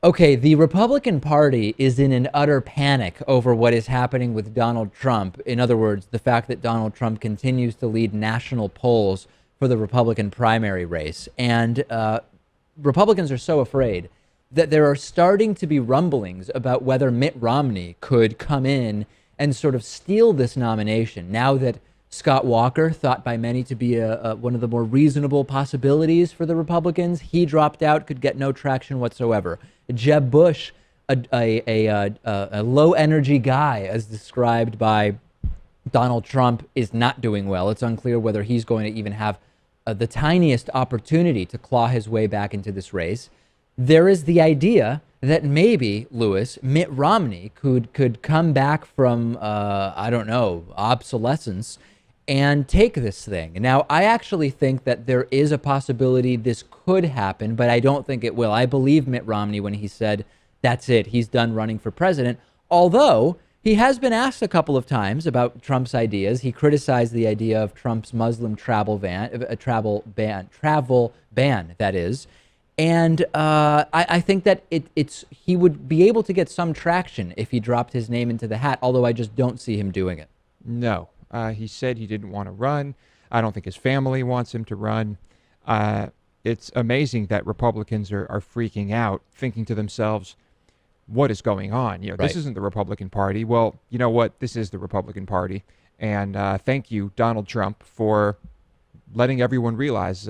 Okay, the Republican Party is in an utter panic over what is happening with Donald Trump. In other words, the fact that Donald Trump continues to lead national polls for the Republican primary race. And Republicans are so afraid that there are starting to be rumblings about whether Mitt Romney could come in and sort of steal this nomination now that Scott Walker, thought by many to be one of the more reasonable possibilities for the Republicans, he dropped out, could get no traction whatsoever. Jeb Bush, a low energy guy, as described by Donald Trump, is not doing well. It's unclear whether he's going to even have the tiniest opportunity to claw his way back into this race. There is the idea that maybe, Lewis, Mitt Romney could come back from, I don't know, obsolescence and take this thing. Now, I actually think that there is a possibility this could happen, but I don't think it will. I believe Mitt Romney when he said, that's it, he's done running for president, although he has been asked a couple of times about Trump's ideas. He criticized the idea of Trump's Muslim travel ban, that is. And I think that he would be able to get some traction if he dropped his name into the hat, although I just don't see him doing it. No. He said he didn't want to run. I don't think his family wants him to run. It's amazing that Republicans are freaking out, thinking to themselves, what is going on? Right. This isn't the Republican Party. Well, you know what? This is the Republican Party. And thank you, Donald Trump, for letting everyone realize,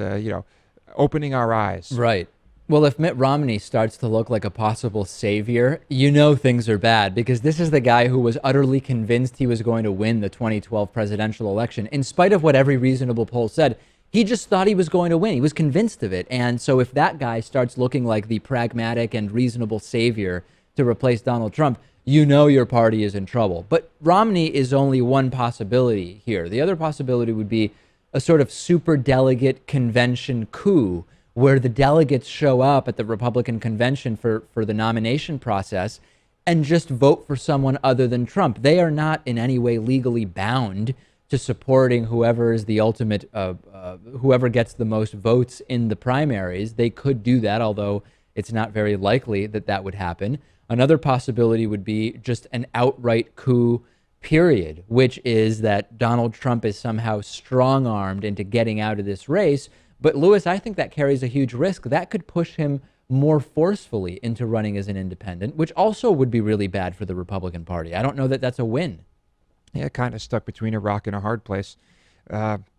opening our eyes. Right. Well, if Mitt Romney starts to look like a possible savior, things are bad, because this is the guy who was utterly convinced he was going to win the 2012 presidential election. In spite of what every reasonable poll said, he just thought he was going to win. He was convinced of it. And so if that guy starts looking like the pragmatic and reasonable savior to replace Donald Trump, your party is in trouble. But Romney is only one possibility here. The other possibility would be a sort of super delegate convention coup, where the delegates show up at the Republican convention for the nomination process and just vote for someone other than Trump. They are not in any way legally bound to supporting whoever is the ultimate, whoever gets the most votes in the primaries. They could do that, although it's not very likely that that would happen. Another possibility would be just an outright coup, period, which is that Donald Trump is somehow strong-armed into getting out of this race. But Lewis, I think that carries a huge risk. That could push him more forcefully into running as an independent, which also would be really bad for the Republican Party. I don't know that that's a win. Yeah, kind of stuck between a rock and a hard place,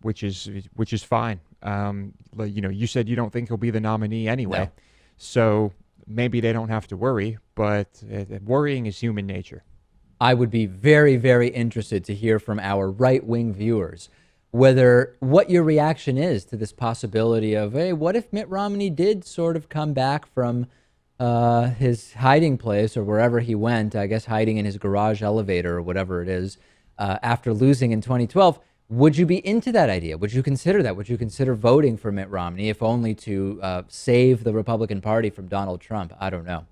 which is fine. You said you don't think he'll be the nominee anyway, No. So maybe they don't have to worry. But worrying is human nature. I would be very, very interested to hear from our right-wing viewers what your reaction is to this possibility of, hey, what if Mitt Romney did sort of come back from his hiding place or wherever he went, I guess hiding in his garage elevator or whatever it is, after losing in 2012. Would you be into that idea? Would you consider that? Would you consider voting for Mitt Romney, if only to save the Republican Party from Donald Trump? I don't know.